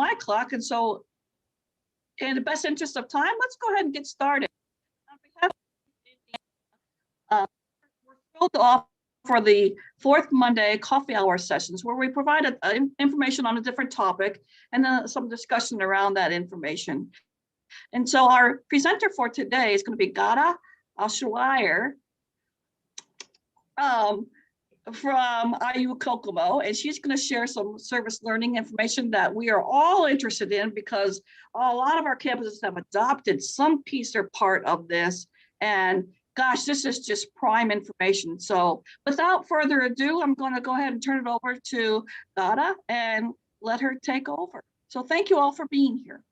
my clock, and so in the best interest of time, let's go ahead and get started. On behalf of we're thrilled to offer the fourth Monday coffee hour sessions, where we provide information on a different topic and then some discussion around that information. And so our presenter for today is going to be Gada Alshwire from IU Kokomo, and she's going to share some service learning information that we are all interested in, because a lot of our campuses have adopted some piece or part of this, and gosh, this is just prime information. So without further ado, I'm going to go ahead and turn it over to Gada and let her take over. So thank you all for being here.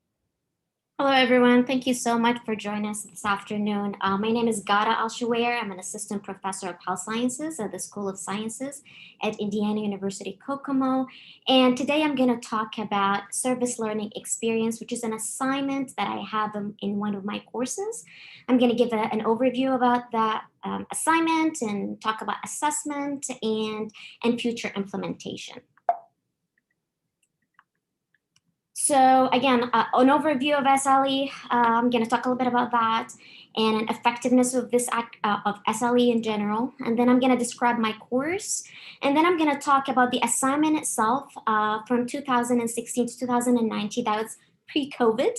Hello, everyone. Thank you so much for joining us this afternoon. My name is Gada Alshwire. I'm an assistant professor of health sciences at the School of Sciences at Indiana University, Kokomo. And today I'm going to talk about service learning experience, which is an assignment that I have in one of my courses. I'm going to give an overview about that assignment and talk about assessment and future implementation. So again, an overview of SLE, I'm going to talk a little bit about that and effectiveness of this of SLE in general. And then I'm going to describe my course. And then I'm going to talk about the assignment itself from 2016 to 2019. That was pre-COVID.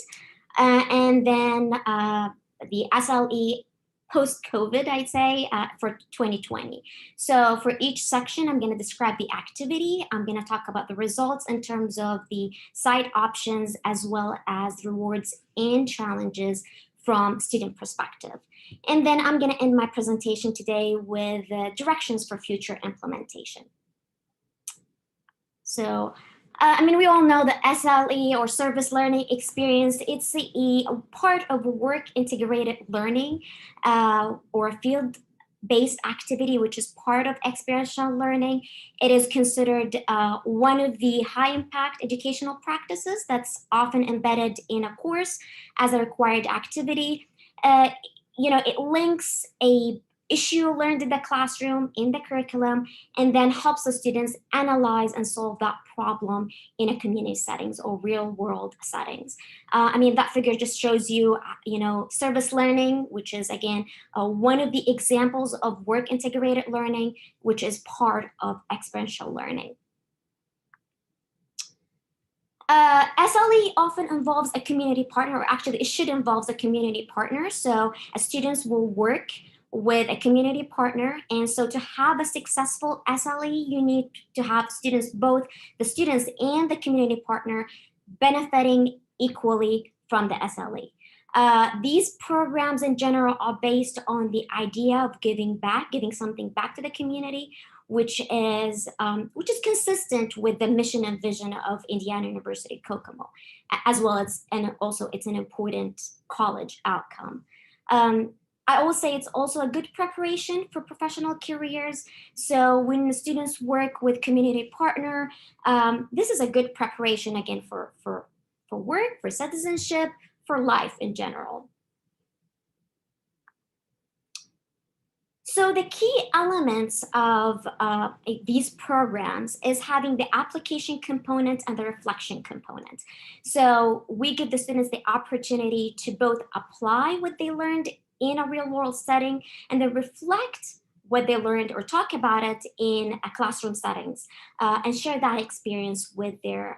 And then the SLE post-COVID, I'd say, for 2020. So for each section, I'm going to describe the activity. I'm going to talk about the results in terms of the site options, as well as rewards and challenges from student perspective. And then I'm going to end my presentation today with directions for future implementation. So we all know that SLE, or service learning experience, it's a part of work integrated learning or field-based activity, which is part of experiential learning. It is considered one of the high-impact educational practices that's often embedded in a course as a required activity. It links a issue learned in the classroom, in the curriculum, and then helps the students analyze and solve that problem in a community settings or real world settings. That figure just shows you, service learning, which is, again, one of the examples of work integrated learning, which is part of experiential learning. SLE often involves a community partner, or actually it should involve a community partner. So students will work with a community partner. And so to have a successful SLE, you need to have students, both the students and the community partner, benefiting equally from the SLE. These programs in general are based on the idea of giving something back to the community, which is consistent with the mission and vision of Indiana University Kokomo, as well as, and also it's an important college outcome. I will say it's also a good preparation for professional careers. So when the students work with community partner, this is a good preparation, again, for work, for citizenship, for life in general. So the key elements of these programs is having the application component and the reflection component. So we give the students the opportunity to both apply what they learned in a real world setting and then reflect what they learned or talk about it in a classroom settings and share that experience with their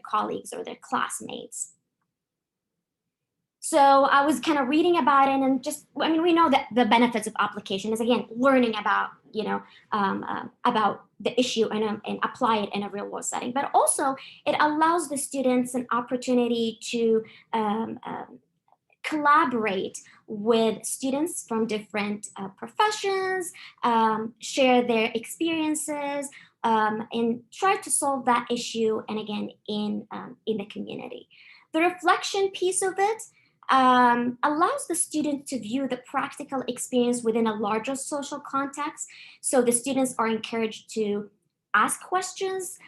colleagues or their classmates. So I was kind of reading about it, and we know that the benefits of application is, again, learning about, about the issue and apply it in a real world setting, but also it allows the students an opportunity to collaborate with students from different professions, share their experiences, and try to solve that issue, and again, in the community. The reflection piece of it allows the student to view the practical experience within a larger social context. So the students are encouraged to ask questions,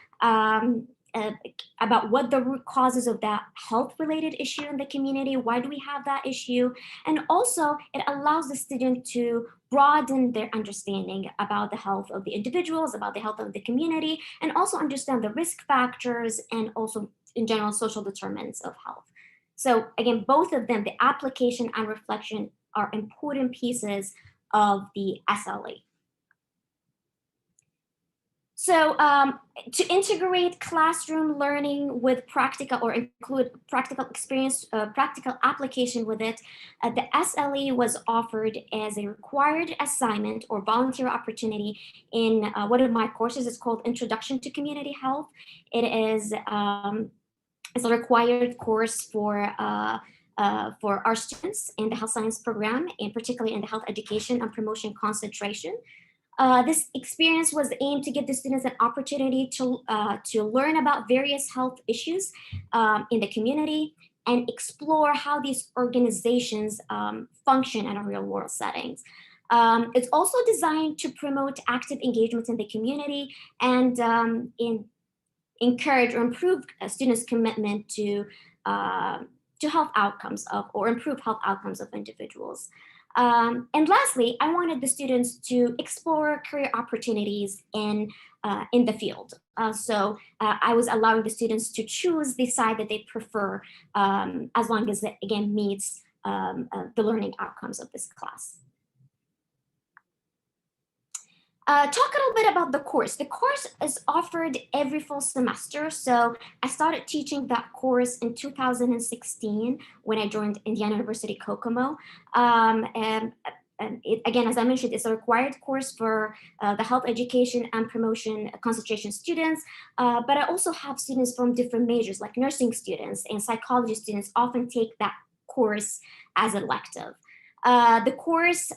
about what the root causes of that health-related issue in the community, why do we have that issue, and also it allows the student to broaden their understanding about the health of the individuals, about the health of the community, and also understand the risk factors and also in general social determinants of health. So again, both of them, the application and reflection, are important pieces of the SLE. So to integrate classroom learning with practical or include practical experience, practical application with it, the SLE was offered as a required assignment or volunteer opportunity in one of my courses. It's called Introduction to Community Health. It is it's a required course for our students in the health science program, and particularly in the health education and promotion concentration. This experience was aimed to give the students an opportunity to learn about various health issues in the community and explore how these organizations function in a real world settings. It's also designed to promote active engagement in the community and encourage or improve students' commitment to health outcomes or improve health outcomes of individuals. And lastly, I wanted the students to explore career opportunities in the field. So I was allowing the students to choose the side that they prefer, as long as it, again, meets the learning outcomes of this class. Talk a little bit about the course. The course is offered every full semester. So I started teaching that course in 2016 when I joined Indiana University Kokomo. And again, as I mentioned, it's a required course for the health education and promotion concentration students. But I also have students from different majors, like nursing students and psychology students often take that course as elective. The course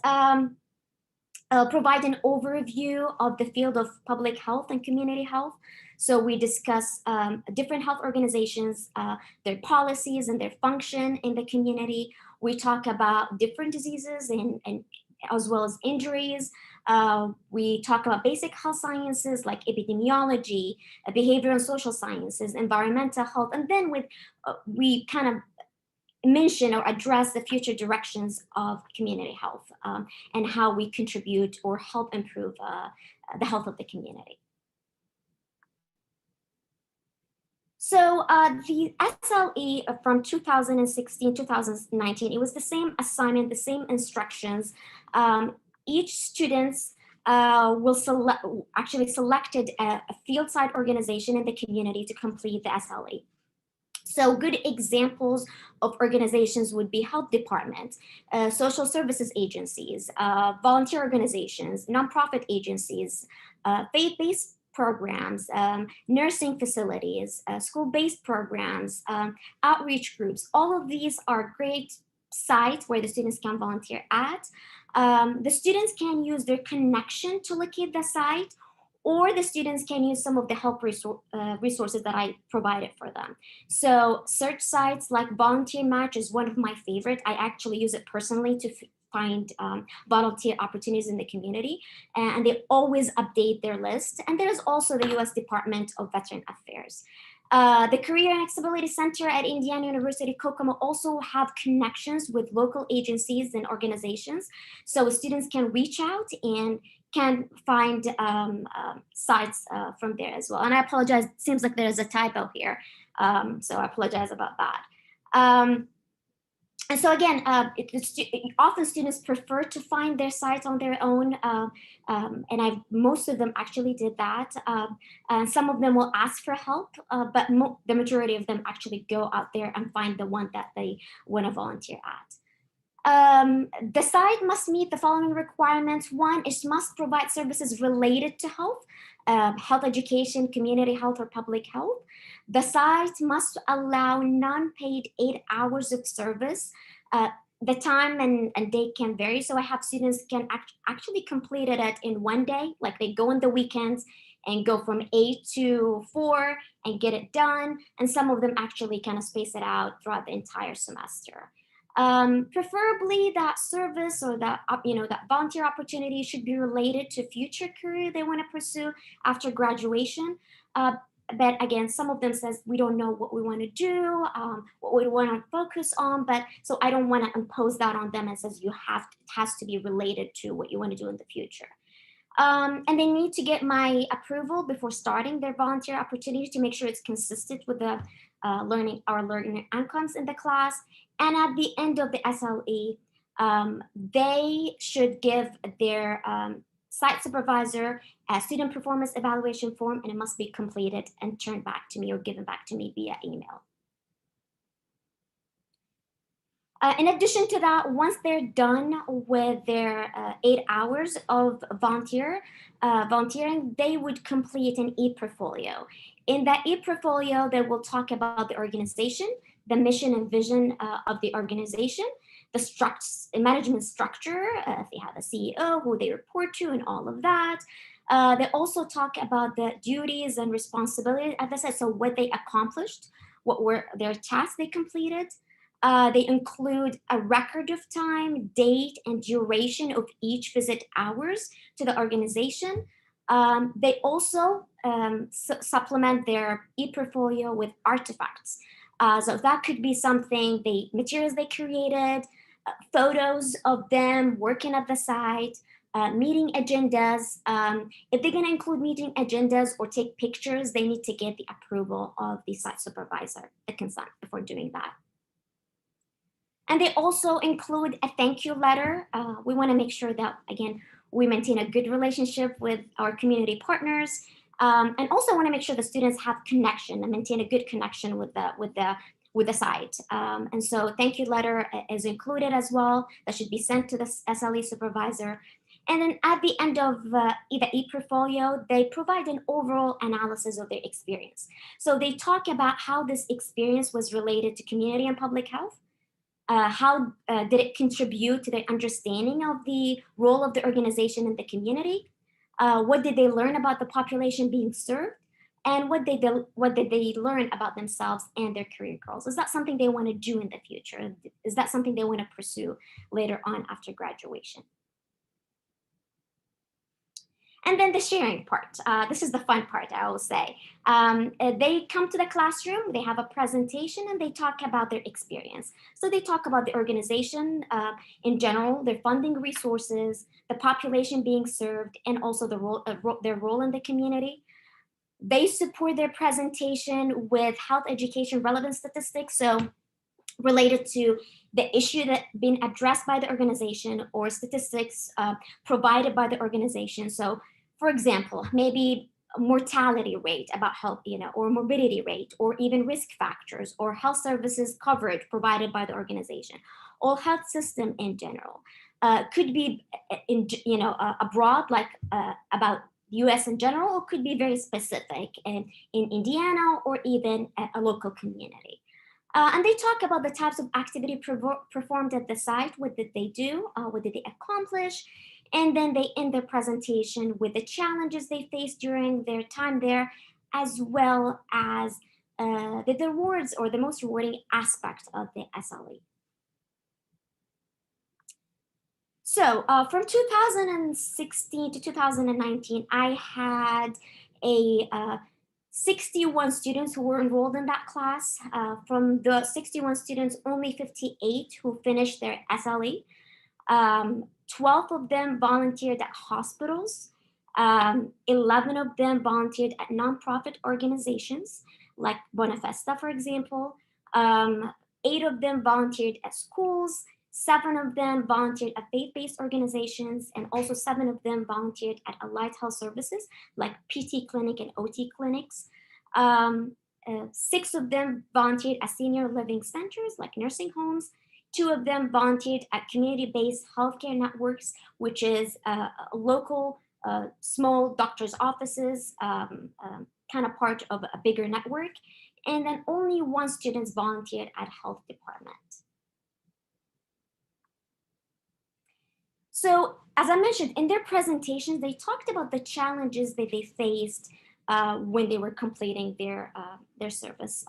provide an overview of the field of public health and community health. So we discuss different health organizations, their policies and their function in the community. We talk about different diseases and as well as injuries. We talk about basic health sciences like epidemiology, behavioral and social sciences, environmental health, and then we kind of mention or address the future directions of community health and how we contribute or help improve the health of the community. So the SLE from 2016, 2019, it was the same assignment, the same instructions. Each students will actually selected a field site organization in the community to complete the SLE. So good examples of organizations would be health departments, social services agencies, volunteer organizations, nonprofit agencies, faith-based programs, nursing facilities, school-based programs, outreach groups. All of these are great sites where the students can volunteer at. The students can use their connection to locate the site, or the students can use some of the help resources that I provided for them. So search sites like Volunteer Match is one of my favorite. I actually use it personally to find volunteer opportunities in the community, and they always update their list. And there's also the U.S. Department of Veteran Affairs. The Career and Accessibility Center at Indiana University Kokomo also have connections with local agencies and organizations. So students can reach out and can find sites from there as well. And I apologize, it seems like there's a typo here. So I apologize about that. And so again, often students prefer to find their sites on their own. And most of them actually did that. And some of them will ask for help, but the majority of them actually go out there and find the one that they want to volunteer at. The site must meet the following requirements. One, it must provide services related to health, health education, community health, or public health. The site must allow non-paid 8 hours of service. The time and date can vary. So I have students can actually complete it in one day, like they go on the weekends and go from 8 to 4 and get it done. And some of them actually kind of space it out throughout the entire semester. Preferably that service or that volunteer opportunity should be related to future career they want to pursue after graduation. but again, some of them says we don't know what we want to do, what we want to focus on. But so I don't want to impose that on them and says you have it has to be related to what you want to do in the future. And they need to get my approval before starting their volunteer opportunity to make sure it's consistent with the learning outcomes in the class. And at the end of the SLE, they should give their site supervisor a student performance evaluation form, and it must be completed and turned back to me or given back to me via email. In addition to that, once they're done with their 8 hours of volunteering, they would complete an e-portfolio. In that e-portfolio, they will talk about the organization, the mission and vision of the organization, the management structure, if they have a CEO, who they report to, and all of that. They also talk about the duties and responsibilities, as I said, so what they accomplished, what were their tasks they completed. They include a record of time, date, and duration of each visit hours to the organization. They also supplement their e-portfolio with artifacts. So that could be something, materials they created, photos of them working at the site, meeting agendas. If they're going to include meeting agendas or take pictures, they need to get the approval of the site supervisor, the consent before doing that. And they also include a thank you letter. We want to make sure that, again, we maintain a good relationship with our community partners, and also want to make sure the students have connection and maintain a good connection with the site. And so thank you letter is included as well. That should be sent to the SLE supervisor. And then at the end of the e-portfolio, they provide an overall analysis of their experience. So they talk about how this experience was related to community and public health. How did it contribute to their understanding of the role of the organization in the community? What did they learn about the population being served? And what did they learn about themselves and their career goals? Is that something they want to do in the future? Is that something they want to pursue later on after graduation? And then the sharing part. This is the fun part, I will say. They come to the classroom, they have a presentation, and they talk about their experience. So they talk about the organization in general, their funding resources, the population being served, and also their role in the community. They support their presentation with health education relevant statistics, so related to the issue that been addressed by the organization or statistics provided by the organization. So for example, maybe mortality rate about health, or morbidity rate, or even risk factors, or health services coverage provided by the organization, or health system in general. Could be abroad, like about US in general, or could be very specific in Indiana or even a local community. And they talk about the types of activity performed at the site. What did they do? What did they accomplish? And then they end their presentation with the challenges they faced during their time there, as well as the rewards or the most rewarding aspect of the SLE. So from 2016 to 2019, I had 61 students who were enrolled in that class. From the 61 students, only 58 who finished their SLE. 12 of them volunteered at hospitals. 11 of them volunteered at nonprofit organizations like Bonafesta, for example. 8 of them volunteered at schools. 7 of them volunteered at faith-based organizations, and also 7 of them volunteered at allied health services like PT clinic and OT clinics. 6 of them volunteered at senior living centers like nursing homes. 2 of them volunteered at community-based healthcare networks, which is local, small doctors' offices, kind of part of a bigger network. And then only 1 student volunteered at health department. So as I mentioned, in their presentations, they talked about the challenges that they faced when they were completing their service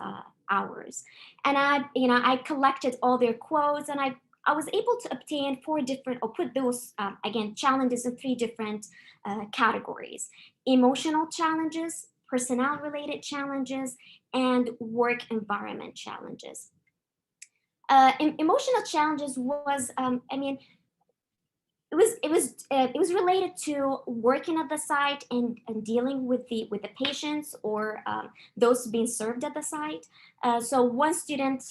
hours. And I collected all their quotes, and I was able to obtain 4 different, or put those, again, challenges in 3 different categories: emotional challenges, personnel-related challenges, and work environment challenges. Emotional challenges was, it was related to working at the site and dealing with the patients or those being served at the site. So one student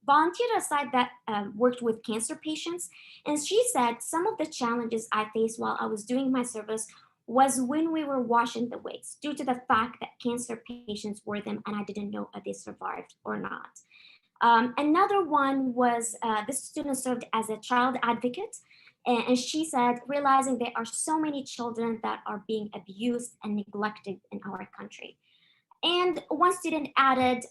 volunteered at a site that worked with cancer patients, and she said some of the challenges I faced while I was doing my service was when we were washing the wigs, due to the fact that cancer patients wore them and I didn't know if they survived or not. Another one was this student served as a child advocate, and she said, realizing there are so many children that are being abused and neglected in our country. And one student added,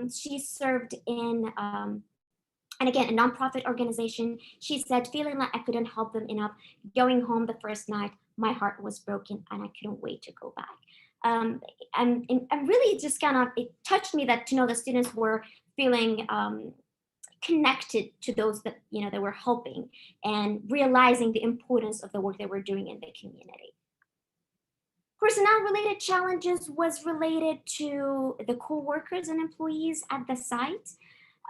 she served in, and again, a nonprofit organization. She said, feeling like I couldn't help them enough, going home the first night, my heart was broken and I couldn't wait to go back. And really just kind of, it touched me that to know the students were feeling connected to those that, they were helping and realizing the importance of the work they were doing in the community. Personnel-related challenges was related to the co-workers and employees at the site.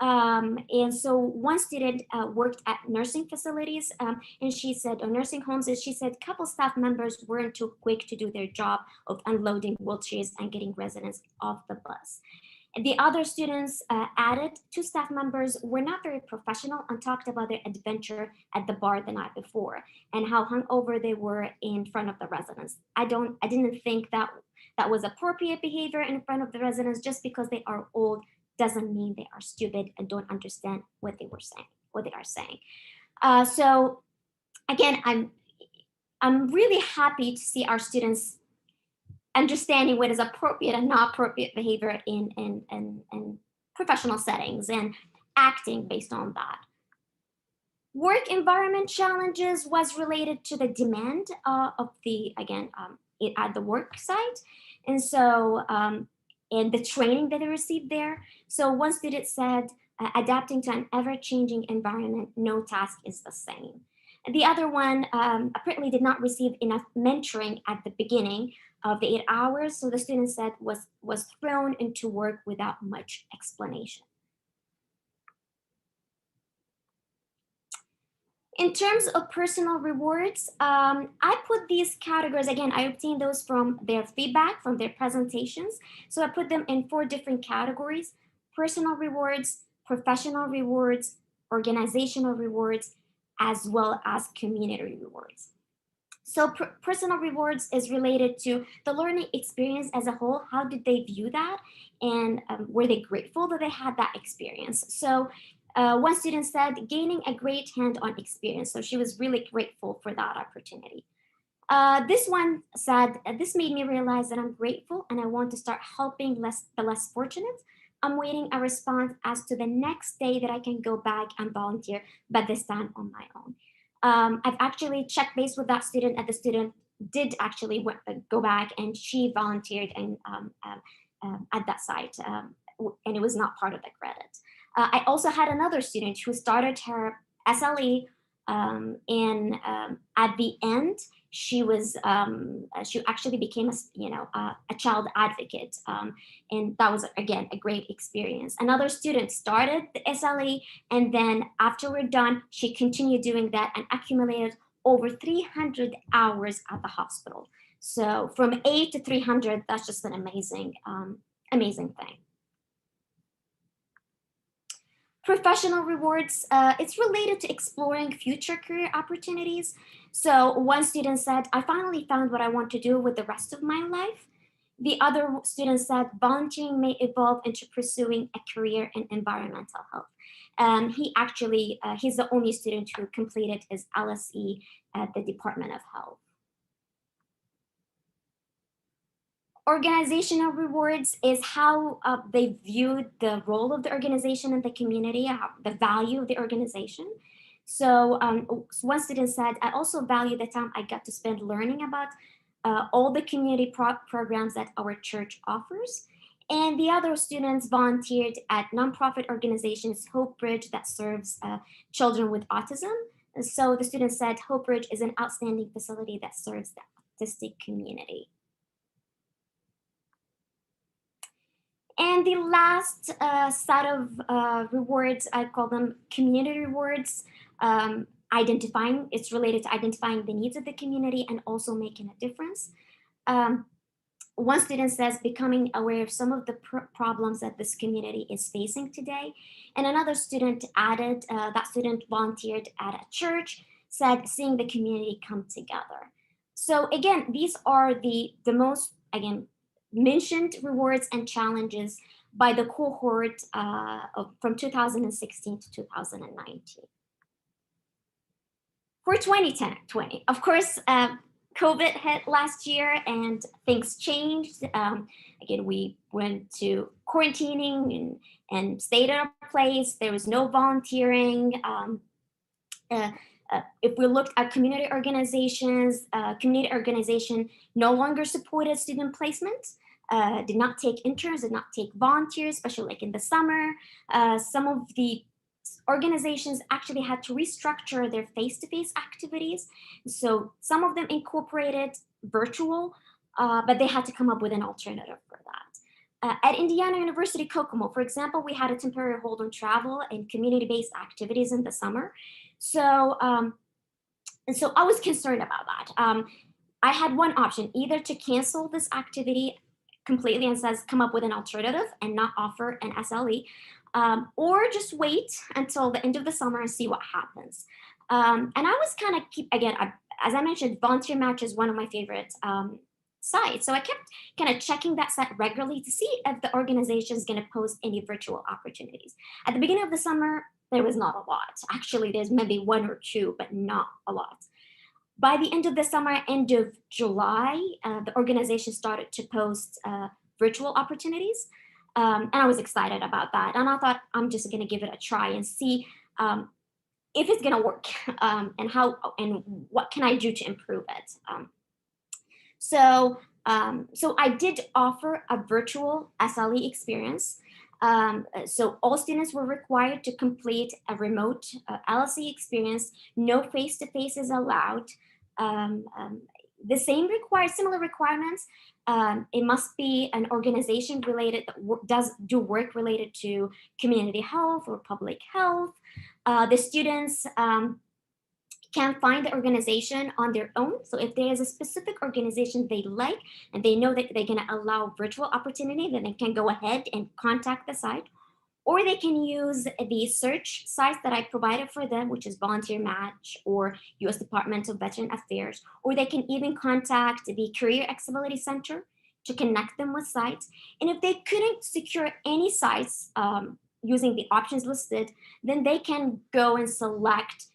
And so one student worked at nursing facilities, and she said, or nursing homes, and she said a couple staff members weren't too quick to do their job of unloading wheelchairs and getting residents off the bus. And the other students added, two staff members were not very professional and talked about their adventure at the bar the night before and how hungover they were in front of the residents. I didn't think that was appropriate behavior in front of the residents. Just because they are old doesn't mean they are stupid and don't understand what they are saying. So again, I'm really happy to see our students understanding what is appropriate and not appropriate behavior in professional settings and acting based on that. Work environment challenges was related to the demand of the, again, at the work site. And so, and the training that they received there. So one student said, adapting to an ever-changing environment, no task is the same. And the other one apparently did not receive enough mentoring at the beginning of the 8 hours. So the student said was thrown into work without much explanation. In terms of personal rewards, I put these categories, again, I obtained those from their feedback, from their presentations. So I put them in 4 different categories: personal rewards, professional rewards, organizational rewards, as well as community rewards. So personal rewards is related to the learning experience as a whole. How did they view that? And were they grateful that they had that experience? So one student said, gaining a great hand-on experience. So she was really grateful for that opportunity. This one said, this made me realize that I'm grateful and I want to start helping the less fortunate. I'm waiting a response as to the next day that I can go back and volunteer, but this time on my own. I've actually checked base with that student, and the student did actually go back, and she volunteered and at that site, and it was not part of the credit. I also had another student who started her SLE, and at the end, she actually became a child advocate, and that was, again, a great experience. Another student started the SLE, and then after we're done, she continued doing that and accumulated over 300 hours at the hospital. So from 8 to 300, that's just an amazing thing. Professional rewards, it's related to exploring future career opportunities. So one student said, I finally found what I want to do with the rest of my life. The other student said, volunteering may evolve into pursuing a career in environmental health. He's the only student who completed his LSE at the Department of Health. Organizational rewards is how they viewed the role of the organization in the community, the value of the organization. So one student said, I also value the time I got to spend learning about all the community programs that our church offers. And the other students volunteered at nonprofit organizations, Hope Bridge, that serves children with autism. And so the student said, Hope Bridge is an outstanding facility that serves the autistic community. And the last set of rewards, I call them community rewards. It's related to identifying the needs of the community and also making a difference. Um, One student says becoming aware of some of the problems that this community is facing today. And another student added, that student volunteered at a church, said seeing the community come together. So again, these are the most, again, mentioned rewards and challenges by the cohort from 2016 to 2019. For 2020, of course, COVID hit last year and things changed. Again, we went to quarantining and stayed in our place. There was no volunteering. If we looked at community organizations, community organization no longer supported student placement, did not take interns, did not take volunteers, especially like in the summer. Some of the organizations actually had to restructure their face-to-face activities. So some of them incorporated virtual, but they had to come up with an alternative for that. At Indiana University Kokomo, for example, we had a temporary hold on travel and community-based activities in the summer. So, and so I was concerned about that. I had one option, either to cancel this activity completely and says come up with an alternative and not offer an SLE, or just wait until the end of the summer and see what happens. And I was kind of as I mentioned, Volunteer Match is one of my favorite sites. So I kept kind of checking that site regularly to see if the organization is going to post any virtual opportunities. At the beginning of the summer, there was not a lot. Actually, there's maybe one or two, but not a lot. By the end of the summer, end of July, the organization started to post virtual opportunities. And I was excited about that. And I thought, I'm just going to give it a try and see if it's going to work and how and what can I do to improve it. So I did offer a virtual SLE experience. So all students were required to complete a remote LSE experience. No face-to-face is allowed. The similar requirements. It must be an organization related that does do work related to community health or public health. The students can find the organization on their own. So if there is a specific organization they like and they know that they're going to allow virtual opportunity, then they can go ahead and contact the site. Or they can use the search sites that I provided for them, which is Volunteer Match or U.S. Department of Veteran Affairs. Or they can even contact the Career Accessibility Center to connect them with sites. And if they couldn't secure any sites using the options listed, then they can go and select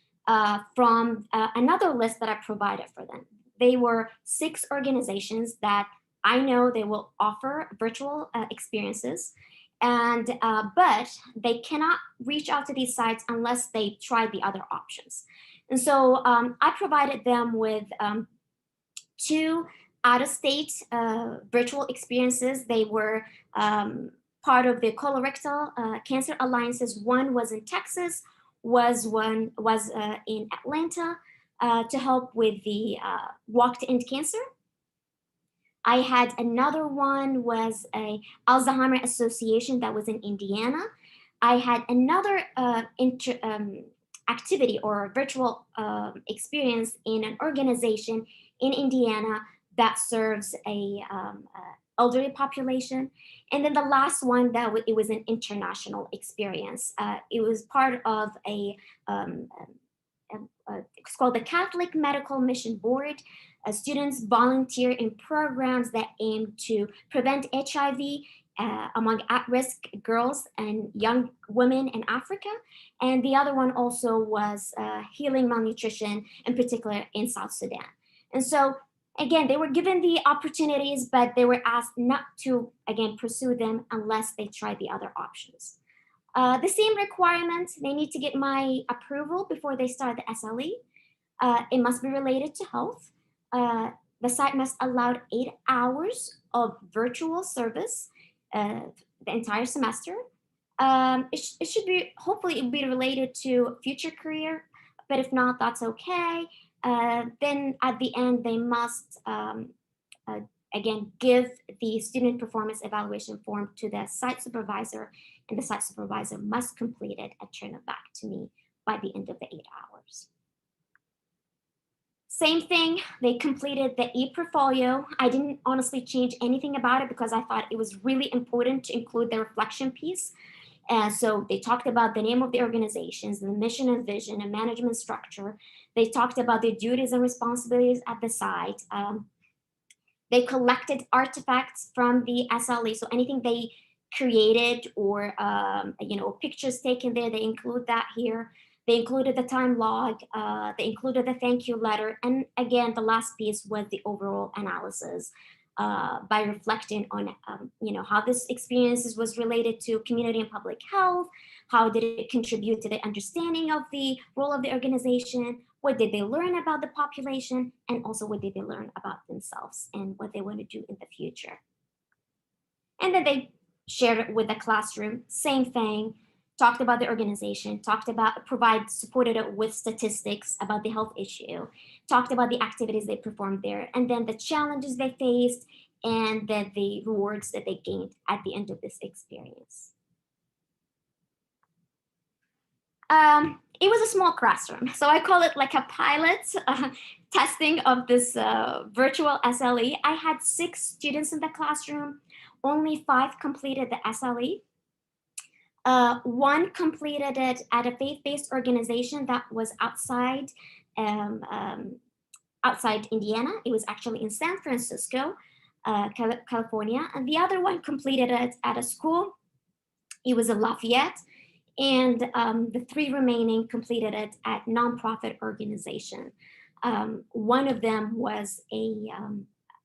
from another list that I provided for them. They were 6 organizations that I know they will offer virtual experiences. And but they cannot reach out to these sites unless they try the other options. And so I provided them with 2 out-of-state virtual experiences. They were part of the colorectal cancer alliances. One was in Texas, was in Atlanta to help with the Walk to End Cancer. I had another one was a Alzheimer Association that was in Indiana. I had another activity or virtual experience in an organization in Indiana that serves a elderly population. And then the last one it was an international experience. It was part of it's called the Catholic Medical Mission Board. Students volunteer in programs that aim to prevent HIV among at-risk girls and young women in Africa. And the other one also was healing malnutrition, in particular in South Sudan. And so, again, they were given the opportunities, but they were asked not to, again, pursue them unless they tried the other options. The same requirements, they need to get my approval before they start the SLE. It must be related to health. The site must allow 8 hours of virtual service the entire semester. It should be, hopefully it be related to future career, but if not, that's okay. Then at the end, they must again, give the student performance evaluation form to the site supervisor, and the site supervisor must complete it and turn it back to me by the end of the 8 hours. Same thing, they completed the e-portfolio. I didn't honestly change anything about it because I thought it was really important to include the reflection piece. And so they talked about the name of the organizations, the mission and vision and management structure. They talked about their duties and responsibilities at the site. They collected artifacts from the SLE, so anything they created or pictures taken there, they include that here. They included the time log, they included the thank you letter, and again, the last piece was the overall analysis by reflecting on how this experience was related to community and public health, how did it contribute to the understanding of the role of the organization, what did they learn about the population, and also what did they learn about themselves and what they want to do in the future. And then they shared it with the classroom, same thing, talked about the organization, supported it with statistics about the health issue, talked about the activities they performed there, and then the challenges they faced, and then the rewards that they gained at the end of this experience. It was a small classroom, so I call it like a pilot testing of this virtual SLE. I had 6 students in the classroom, only 5 completed the SLE. 1 completed it at a faith-based organization that was outside Indiana. It was actually in San Francisco, California, and the other one completed it at a school. It was in Lafayette. And the 3 remaining completed it at nonprofit organization. One of them was a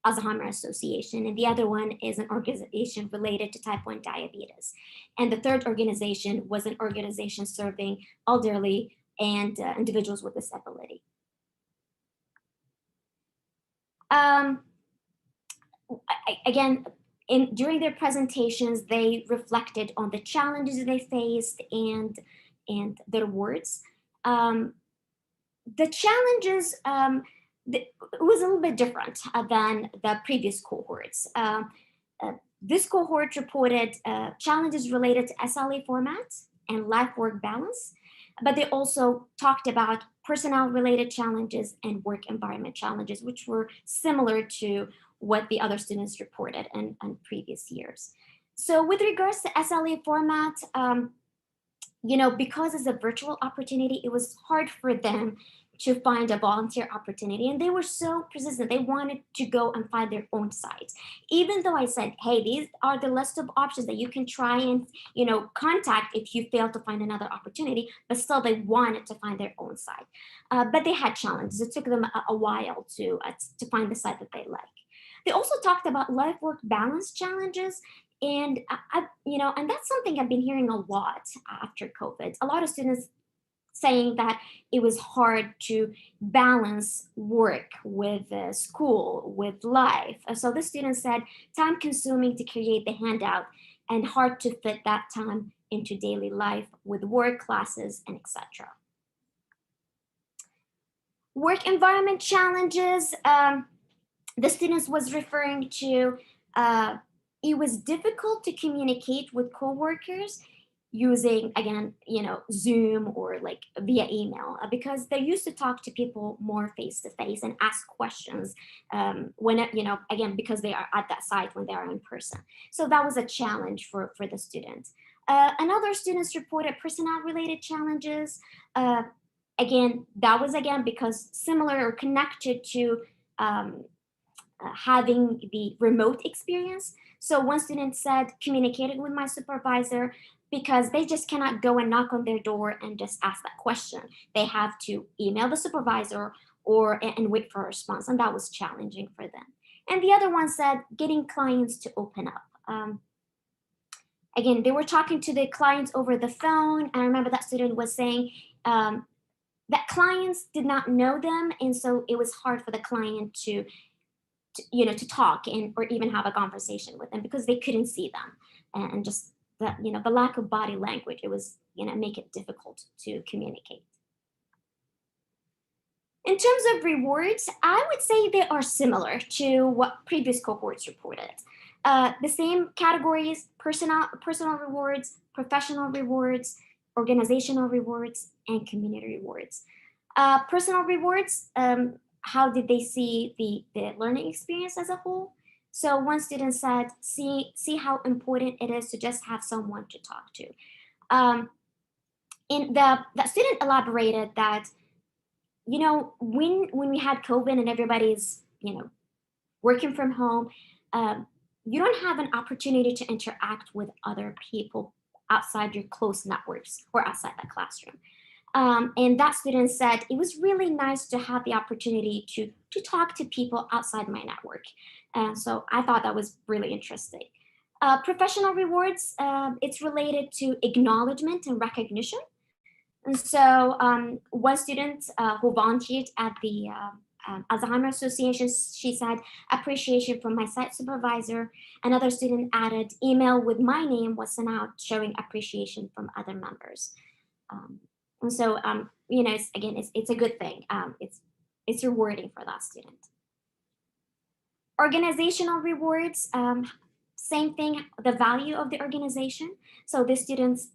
Alzheimer Association, and the other one is an organization related to type 1 diabetes. And the 3rd organization was an organization serving elderly and individuals with disability. Again, during their presentations, they reflected on the challenges they faced and their rewards. The challenges, it was a little bit different than the previous cohorts. This cohort reported challenges related to SLE format and life-work balance, but they also talked about personnel-related challenges and work environment challenges, which were similar to what the other students reported in previous years. So with regards to SLE format, because it's a virtual opportunity, it was hard for them to find a volunteer opportunity, and they were so persistent. They wanted to go and find their own sites. Even though I said, hey, these are the list of options that you can try and contact if you fail to find another opportunity, but still they wanted to find their own site. But they had challenges. It took them a while to find the site that they like. They also talked about life-work balance challenges, and and that's something I've been hearing a lot after COVID. A lot of students saying that it was hard to balance work with school, with life. So the student said time consuming to create the handout and hard to fit that time into daily life with work, classes, and etc. Work environment challenges, the students was referring to, it was difficult to communicate with coworkers using, again, Zoom or like via email, because they used to talk to people more face to face and ask questions when, again, because they are at that site when they are in person. So that was a challenge for the students. Another students reported personnel related challenges. Again, that was because similar or connected to having the remote experience. So one student said, communicated with my supervisor because they just cannot go and knock on their door and just ask that question. They have to email the supervisor and wait for a response, and that was challenging for them. And the other one said, getting clients to open up. Again, they were talking to the clients over the phone. I remember that student was saying that clients did not know them, and so it was hard for the client to talk or even have a conversation with them because they couldn't see them, and just the lack of body language, it was make it difficult to communicate. In terms of rewards, I would say they are similar to what previous cohorts reported. The same categories: personal rewards, professional rewards, organizational rewards, and community rewards. Personal rewards, how did they see the learning experience as a whole? So one student said, see how important it is to just have someone to talk to. Um, and the student elaborated that, when we had COVID and everybody's, working from home, um, you don't have an opportunity to interact with other people outside your close networks or outside the classroom. And that student said it was really nice to have the opportunity to talk to people outside my network. So I thought that was really interesting. Professional rewards, it's related to acknowledgement and recognition. And so one student who volunteered at the Alzheimer Association, she said, appreciation from my site supervisor. Another student added, email with my name was sent out showing appreciation from other members. And so, it's a good thing. It's rewarding for that student. Organizational rewards, same thing, the value of the organization. So the students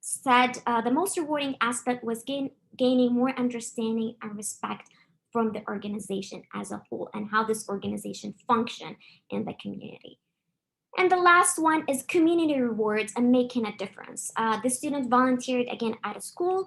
said the most rewarding aspect was gaining more understanding and respect from the organization as a whole and how this organization function in the community. And the last one is community rewards and making a difference. The student volunteered again at a school.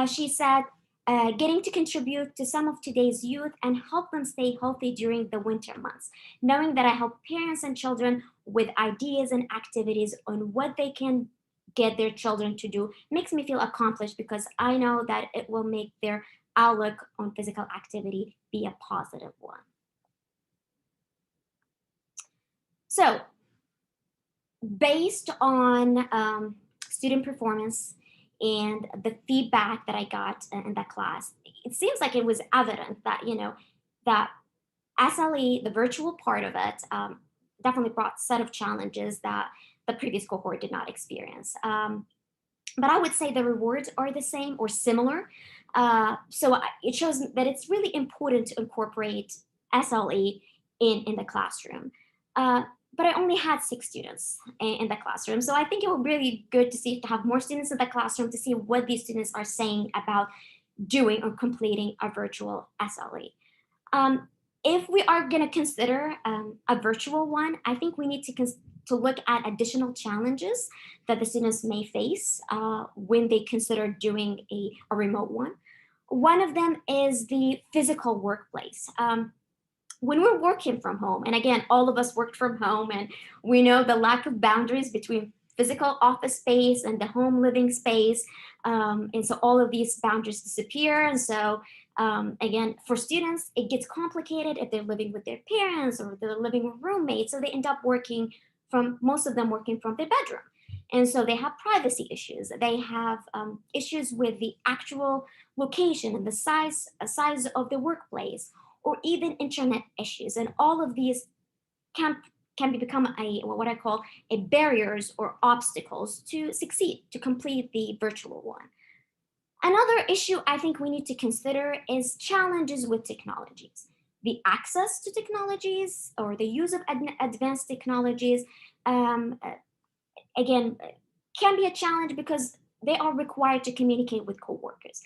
She said, getting to contribute to some of today's youth and help them stay healthy during the winter months. Knowing that I help parents and children with ideas and activities on what they can get their children to do makes me feel accomplished because I know that it will make their outlook on physical activity be a positive one. So, based on student performance and the feedback that I got in that class, it seems like it was evident that, that SLE, the virtual part of it, definitely brought a set of challenges that the previous cohort did not experience. But I would say the rewards are the same or similar. So it shows that it's really important to incorporate SLE in the classroom. But I only had 6 students in the classroom. So I think it would be really good to have more students in the classroom to see what these students are saying about doing or completing a virtual SLE. If we are going to consider a virtual one, I think we need to look at additional challenges that the students may face when they consider doing a remote one. One of them is the physical workplace. When we're working from home, and again, all of us worked from home, and we know the lack of boundaries between physical office space and the home living space. And so all of these boundaries disappear. And so again, for students, it gets complicated if they're living with their parents or they're living with roommates. So they end up most of them working from their bedroom. And so they have privacy issues. They have issues with the actual location and the size of the workplace, or even internet issues. And all of these can become what I call barriers or obstacles to succeed, to complete the virtual one. Another issue I think we need to consider is challenges with technologies. The access to technologies or the use of advanced technologies, again, can be a challenge because they are required to communicate with coworkers.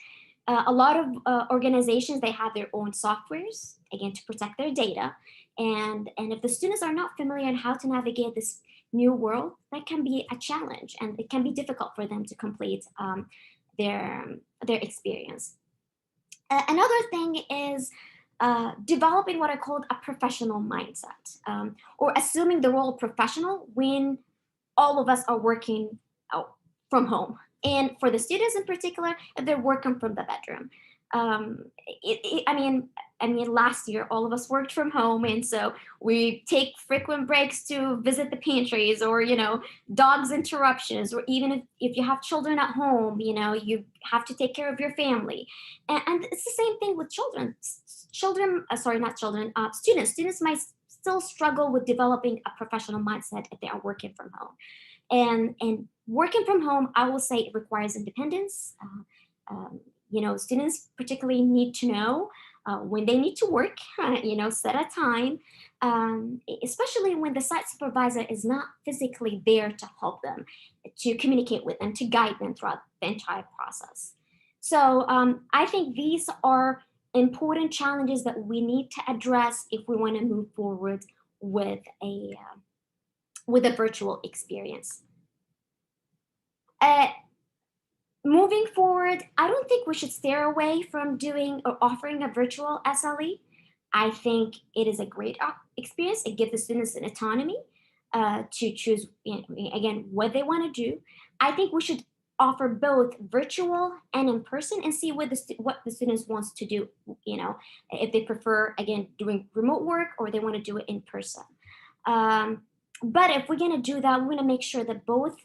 A lot of organizations, they have their own softwares, again, to protect their data. And if the students are not familiar on how to navigate this new world, that can be a challenge, and it can be difficult for them to complete their experience. Another thing is developing what I called a professional mindset, or assuming the role of professional when all of us are working out from home. And for the students in particular, if they're working from the bedroom. I mean, last year, all of us worked from home. And so we take frequent breaks to visit the pantries, or, dogs interruptions, or even if you have children at home, you have to take care of your family. And it's the same thing with children. Students might still struggle with developing a professional mindset if they are working from home. And working from home, I will say it requires independence. students particularly need to know when they need to work, set a time, especially when the site supervisor is not physically there to help them, to communicate with them, to guide them throughout the entire process. So I think these are important challenges that we need to address if we want to move forward with a virtual experience. Moving forward, I don't think we should steer away from doing or offering a virtual SLE. I think it is a great experience. It gives the students an autonomy to choose, again, what they want to do. I think we should offer both virtual and in person and see what the students wants to do, if they prefer, again, doing remote work or they want to do it in person. But if we're going to do that, we're going to make sure that both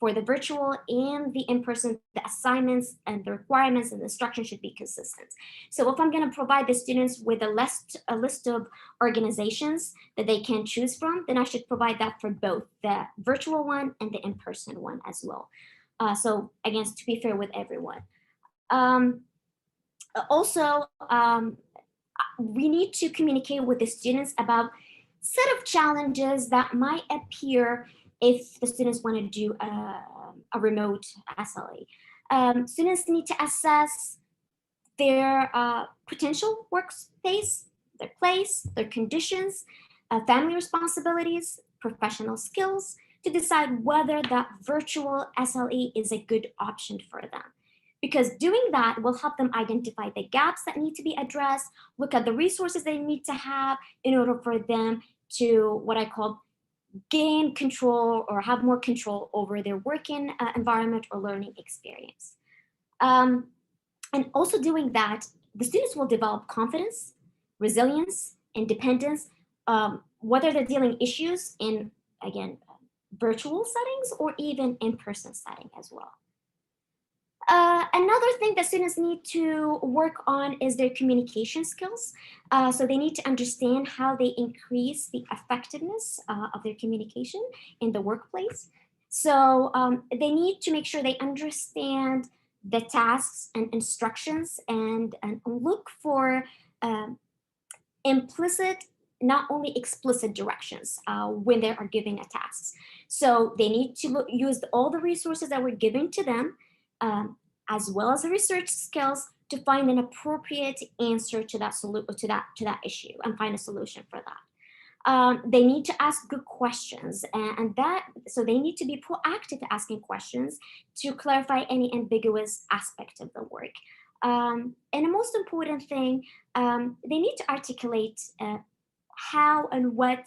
for the virtual and the in-person, the assignments and the requirements and the instruction should be consistent. So if I'm going to provide the students with a list of organizations that they can choose from, then I should provide that for both the virtual one and the in-person one as well. So again, to be fair with everyone. Also, we need to communicate with the students about set of challenges that might appear if the students want to do a remote SLE. Students need to assess their potential workspace, their place, their conditions, family responsibilities, professional skills, to decide whether that virtual SLE is a good option for them. Because doing that will help them identify the gaps that need to be addressed, look at the resources they need to have in order for them to, what I call, gain control or have more control over their working environment or learning experience. And also doing that, the students will develop confidence, resilience, independence, whether they're dealing issues in, again, virtual settings or even in-person setting as well. Another thing that students need to work on is their communication skills. So they need to understand how they increase the effectiveness of their communication in the workplace. So they need to make sure they understand the tasks and instructions and look for implicit, not only explicit directions when they are given a task. So they need to use all the resources that were given to them, as well as the research skills, to find an appropriate answer to that issue and find a solution for that. They need to ask good questions, so they need to be proactive asking questions to clarify any ambiguous aspect of the work. And the most important thing, they need to articulate how and what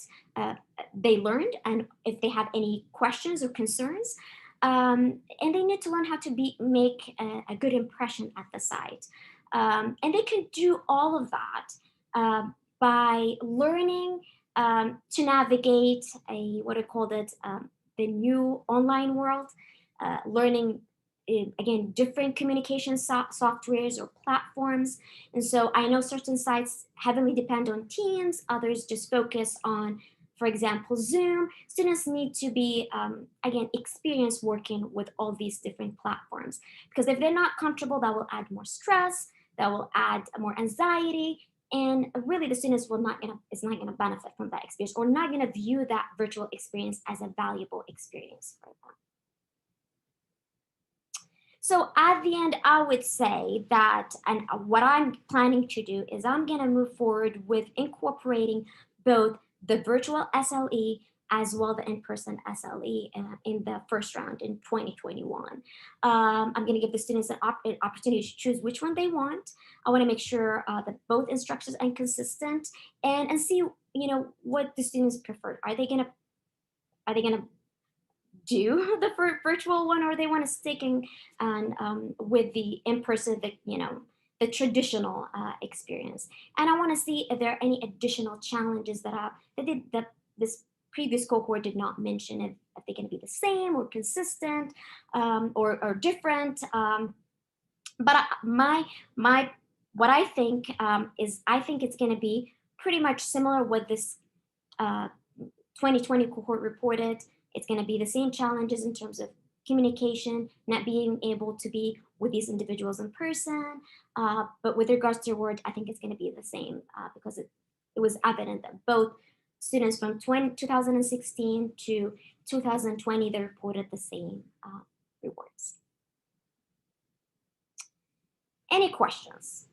they learned, and if they have any questions or concerns. And they need to learn how to make a good impression at the site. And they can do all of that by learning to navigate the new online world, learning, again, different communication softwares or platforms. And so I know certain sites heavily depend on Teams, others just focus on, for example, Zoom. Students need to be, again, experienced working with all these different platforms. Because if they're not comfortable, that will add more stress, that will add more anxiety, and really the students is not gonna benefit from that experience, or not gonna view that virtual experience as a valuable experience for them. So at the end, I would say that, and what I'm planning to do is I'm gonna move forward with incorporating both the virtual SLE as well the in-person SLE in the first round in 2021. I'm going to give the students an opportunity to choose which one they want. I want to make sure that both instructors are consistent and see what the students prefer. Are they going to do the virtual one, or they want to stick with the in-person, the traditional experience? And I want to see if there are any additional challenges that this previous cohort did not mention, if they're going to be the same or consistent or different. But what I think is, I think it's going to be pretty much similar what this 2020 cohort reported. It's going to be the same challenges in terms of communication, not being able to be with these individuals in person. But with regards to Word, I think it's going to be the same because it was evident that both students from 2016 to 2020, they reported the same rewards. Any questions?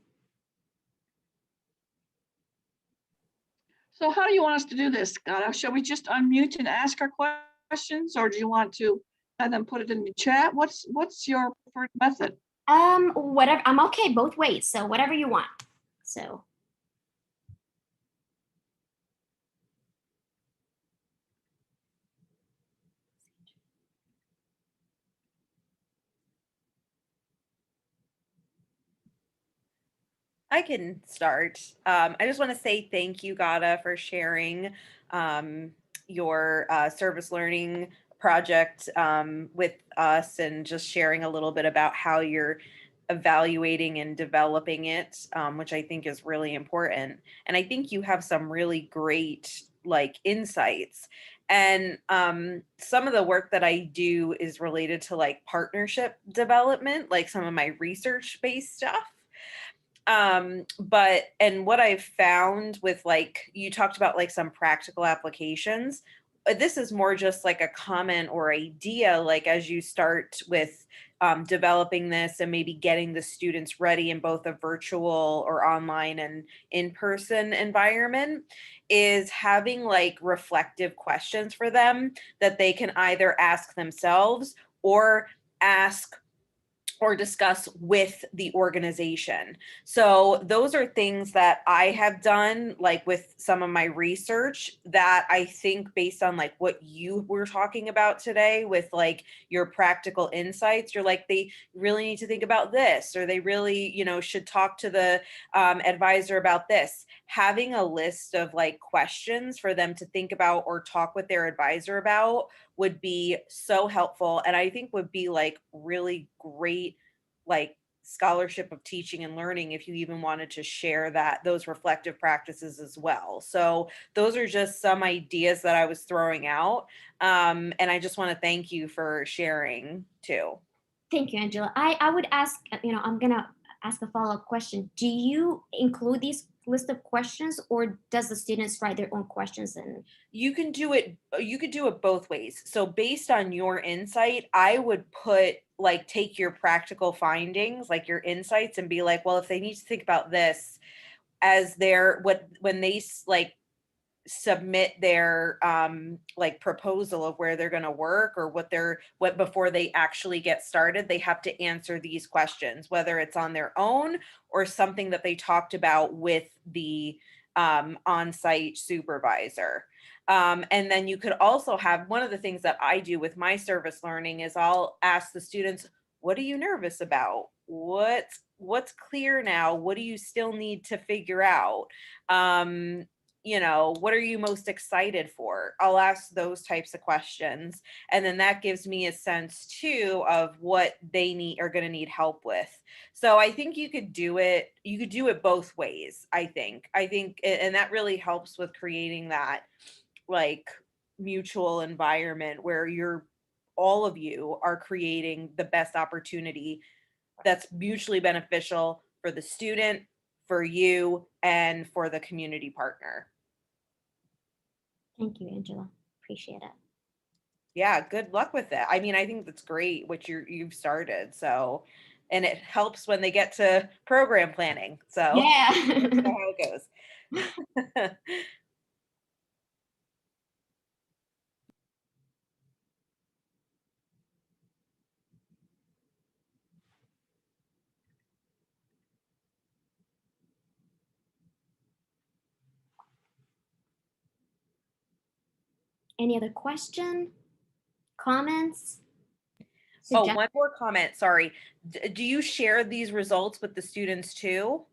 So how do you want us to do this, Scott? Shall we just unmute and ask our questions, or do you want to have them put it in the chat? What's your preferred method? Whatever. I'm okay both ways. So whatever you want. So. I can start. I just want to say thank you, Gada, for sharing your service learning project with us and just sharing a little bit about how you're evaluating and developing it, which I think is really important. And I think you have some really great like insights. And some of the work that I do is related to like partnership development, like some of my research-based stuff. But and what I've found with like you talked about like some practical applications, this is more just like a comment or idea, like as you start with developing this and maybe getting the students ready in both a virtual or online and in-person environment, is having like reflective questions for them that they can either ask themselves or ask or discuss with the organization. So those are things that I have done like with some of my research that I think based on like what you were talking about today with like your practical insights, you're like, they really need to think about this, or they really, you know, should talk to the advisor about this. Having a list of like questions for them to think about or talk with their advisor about would be so helpful, and I think would be like really great like scholarship of teaching and learning if you even wanted to share those reflective practices as well. So those are just some ideas that I was throwing out, and I just want to thank you for sharing too. Thank you, Angela. I would ask, I'm gonna ask a follow-up question. Do you include these list of questions, or does the students write their own questions? And you could do it both ways. So based on your insight, I would put like take your practical findings, like your insights, and be like, well, if they need to think about this as when they like submit their like proposal of where they're going to work or what before they actually get started, they have to answer these questions, whether it's on their own or something that they talked about with the on-site supervisor. And then you could also have, one of the things that I do with my service learning is I'll ask the students, what are you nervous about? What's clear now? What do you still need to figure out? What are you most excited for? I'll ask those types of questions. And then that gives me a sense too of what they are going to need help with. So I think you could do it both ways, I think, and that really helps with creating that like mutual environment where all of you are creating the best opportunity that's mutually beneficial for the student, for you, and for the community partner. thank you, Angela. Appreciate it. Yeah, good luck with it. I mean, I think that's great what you've started. So, and it helps when they get to program planning. So Yeah. that's how it goes. Any other question, comments? Oh, one more comment. Sorry. Do you share these results with the students too?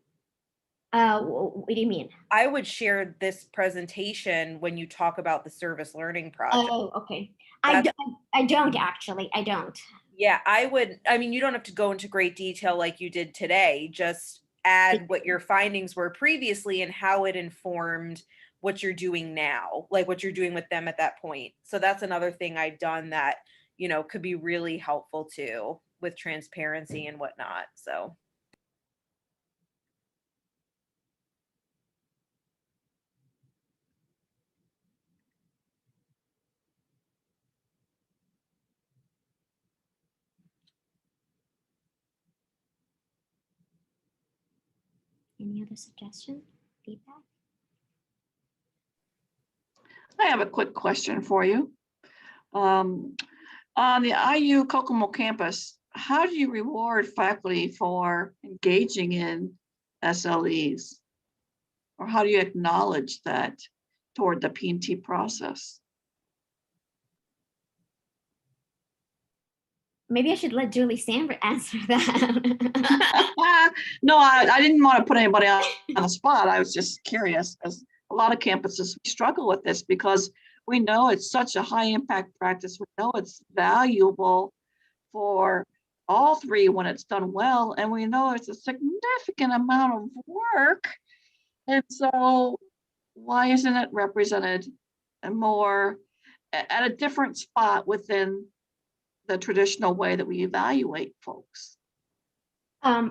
What do you mean? I would share this presentation when you talk about the service learning project. Oh, okay. I don't actually. I don't. Yeah, I would. I mean, you don't have to go into great detail like you did today. Just add what your findings were previously and how it informed what you're doing now, like what you're doing with them at that point. So that's another thing I've done that, could be really helpful too. with transparency and whatnot. So. Any other suggestion, feedback? I have a quick question for you. On the IU Kokomo campus, how do you reward faculty for engaging in SLEs? Or how do you acknowledge that toward the P&T process? Maybe I should let Julie Sandberg answer that. No, I didn't want to put anybody on the spot. I was just curious, because a lot of campuses struggle with this because we know it's such a high impact practice. We know it's valuable for all three when it's done well, and we know it's a significant amount of work. And so why isn't it represented more at a different spot within the traditional way that we evaluate folks?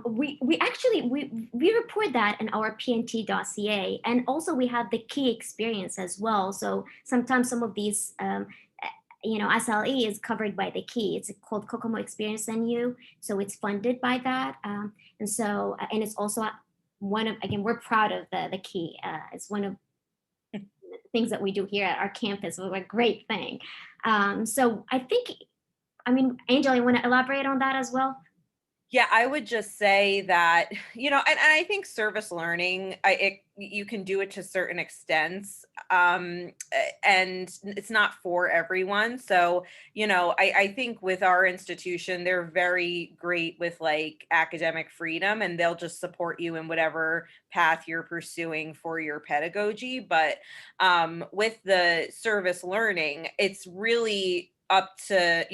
We actually we report that in our P&T dossier, and also we have the key experience as well. So sometimes some of these SLE is covered by the key. It's called Kokomo Experience NU, so it's funded by that, and it's also one of, again, we're proud of the key. It's one of the things that we do here at our campus. It's a great thing. So I think, Angel, you want to elaborate on that as well? Yeah, I would just say that, and I think service learning, you can do it to certain extents, and it's not for everyone. So, I think with our institution, they're very great with like academic freedom, and they'll just support you in whatever path you're pursuing for your pedagogy. But with the service learning, it's really up to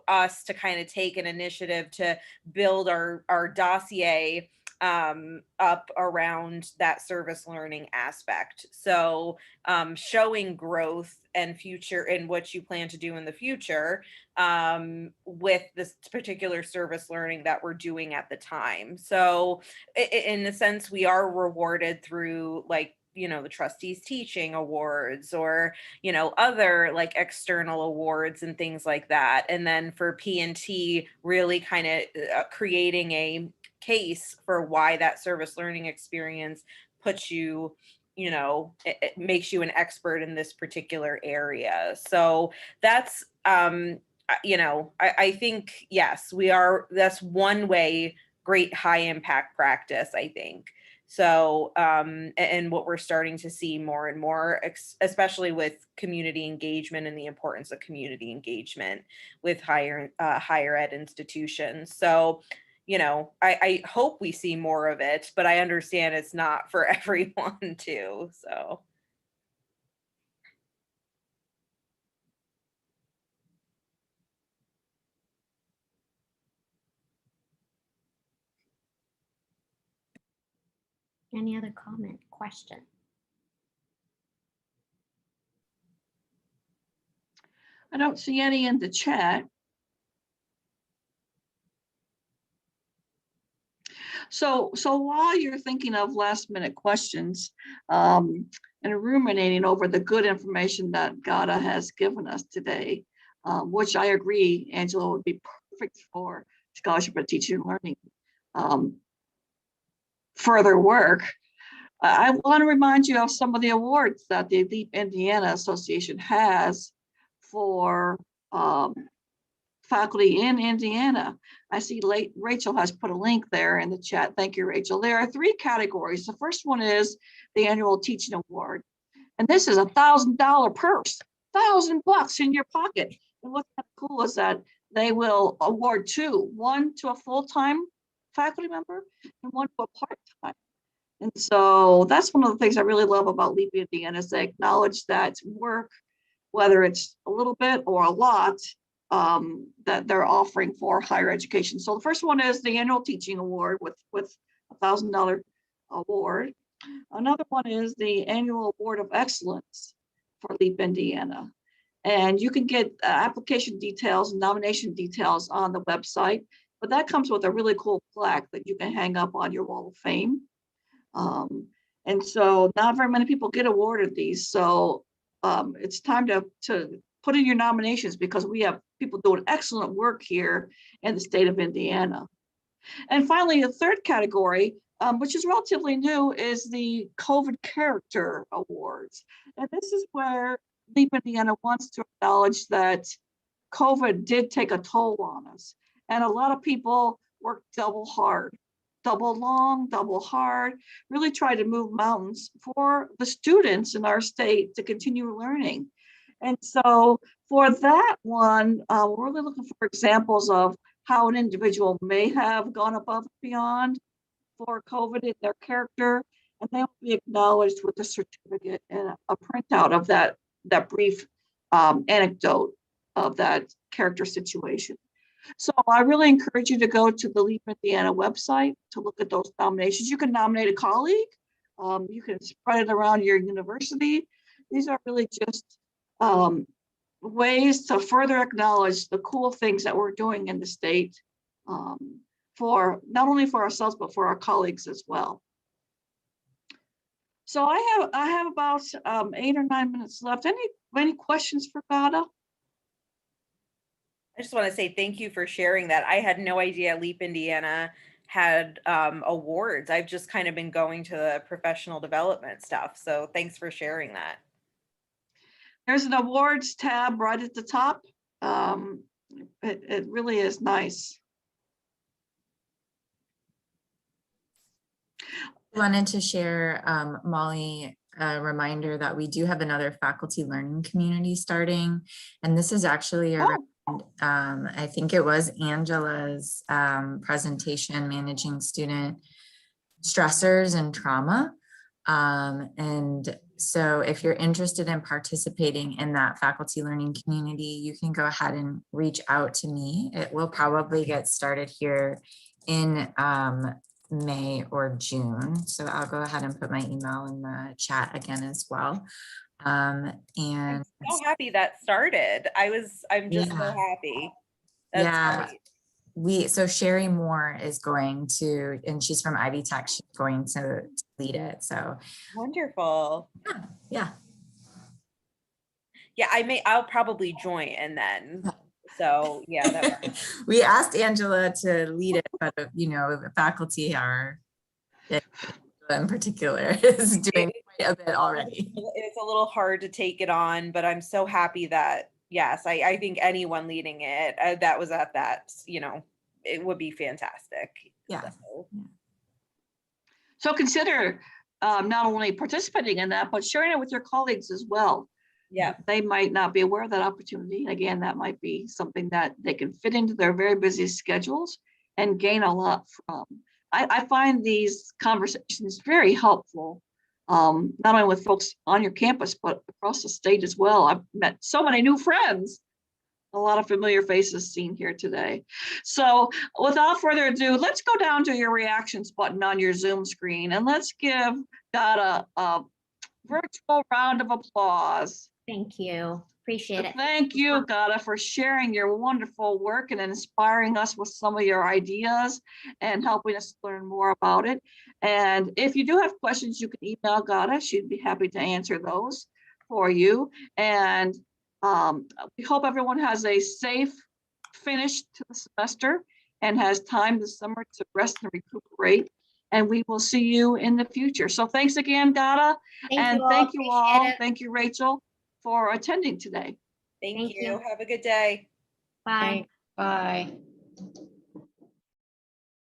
us to kind of take an initiative to build our dossier up around that service learning aspect. So showing growth and future in what you plan to do in the future with this particular service learning that we're doing at the time. So in a sense, we are rewarded through like the trustees teaching awards or other like external awards and things like that. And then for P&T, really kind of creating a case for why that service learning experience puts you, it makes you an expert in this particular area. So that's I think, yes, that's one way, great high impact practice, I think. So, and what we're starting to see more and more, especially with community engagement and the importance of community engagement with higher ed institutions. So, I hope we see more of it, but I understand it's not for everyone too. So. Any other comment, question? I don't see any in the chat. So while you're thinking of last minute questions and ruminating over the good information that GATA has given us today, which I agree, Angela, would be perfect for Scholarship of Teaching and Learning further work. I want to remind you of some of the awards that the Leap Indiana Association has for faculty in Indiana. I see Rachel has put a link there in the chat. Thank you, Rachel. There are 3 categories. The first one is the Annual Teaching Award. And this is $1,000 purse, $1,000 in your pocket. And what's cool is that they will award 2, one to a full-time faculty member and one to a part-time. And so that's one of the things I really love about Leap Indiana is they acknowledge that work, whether it's a little bit or a lot, that they're offering for higher education. So the first one is the Annual Teaching Award with $1,000 award. Another one is the Annual Award of Excellence for Leap Indiana. And you can get application details and nomination details on the website, but that comes with a really cool plaque that you can hang up on your wall of fame. And so not very many people get awarded these. So it's time to put in your nominations, because we have people doing excellent work here in the state of Indiana. And finally, the third category, which is relatively new, is the Covet Character Awards. And this is where Leap Indiana wants to acknowledge that COVID did take a toll on us. And a lot of people worked double hard, double long, double hard, really tried to move mountains for the students in our state to continue learning. And so for that one, we're really looking for examples of how an individual may have gone above and beyond for COVID in their character, and they will be acknowledged with a certificate and a printout of that brief anecdote of that character situation. So I really encourage you to go to the Leap Indiana website to look at those nominations. You can nominate a colleague. You can spread it around your university. These are really just ways to further acknowledge the cool things that we're doing in the state, for not only for ourselves, but for our colleagues as well. So I have about 8 or 9 minutes left. Any questions for Gada? I just want to say thank you for sharing that. I had no idea Leap Indiana had awards. I've just kind of been going to the professional development stuff. So thanks for sharing that. There's an awards tab right at the top. It really is nice. I wanted to share, Molly, a reminder that we do have another faculty learning community starting. And this is actually around, I think it was Angela's presentation, managing student stressors and trauma. And so if you're interested in participating in that faculty learning community, you can go ahead and reach out to me. It will probably get started here in May or June. So I'll go ahead and put my email in the chat again as well. And I'm so happy that started. I'm just so happy. That's great. So Sherry Moore is going to, and she's from Ivy Tech, she's going to lead it. So wonderful. Yeah. I'll probably join and then. So yeah, we asked Angela to lead it, but the faculty are, in particular, is doing quite a bit already. It's a little hard to take it on, but I'm so happy that, yes, I think anyone leading it that was at that, it would be fantastic. Yeah. So consider not only participating in that, but sharing it with your colleagues as well. Yeah. They might not be aware of that opportunity. Again, that might be something that they can fit into their very busy schedules and gain a lot from. I find these conversations very helpful, not only with folks on your campus, but across the state as well. I've met so many new friends, a lot of familiar faces seen here today. So without further ado, let's go down to your reactions button on your Zoom screen, and let's give Gada a virtual round of applause. Thank you. Appreciate it. Thank you, Gada, for sharing your wonderful work and inspiring us with some of your ideas and helping us learn more about it. And if you do have questions, you can email Gada. She'd be happy to answer those for you. And we hope everyone has a safe finish to the semester and has time this summer to rest and recuperate. And we will see you in the future. So thanks again, Gada. Thank you all. Thank you, Rachel, for attending today. Thank you. Have a good day. Bye. Bye.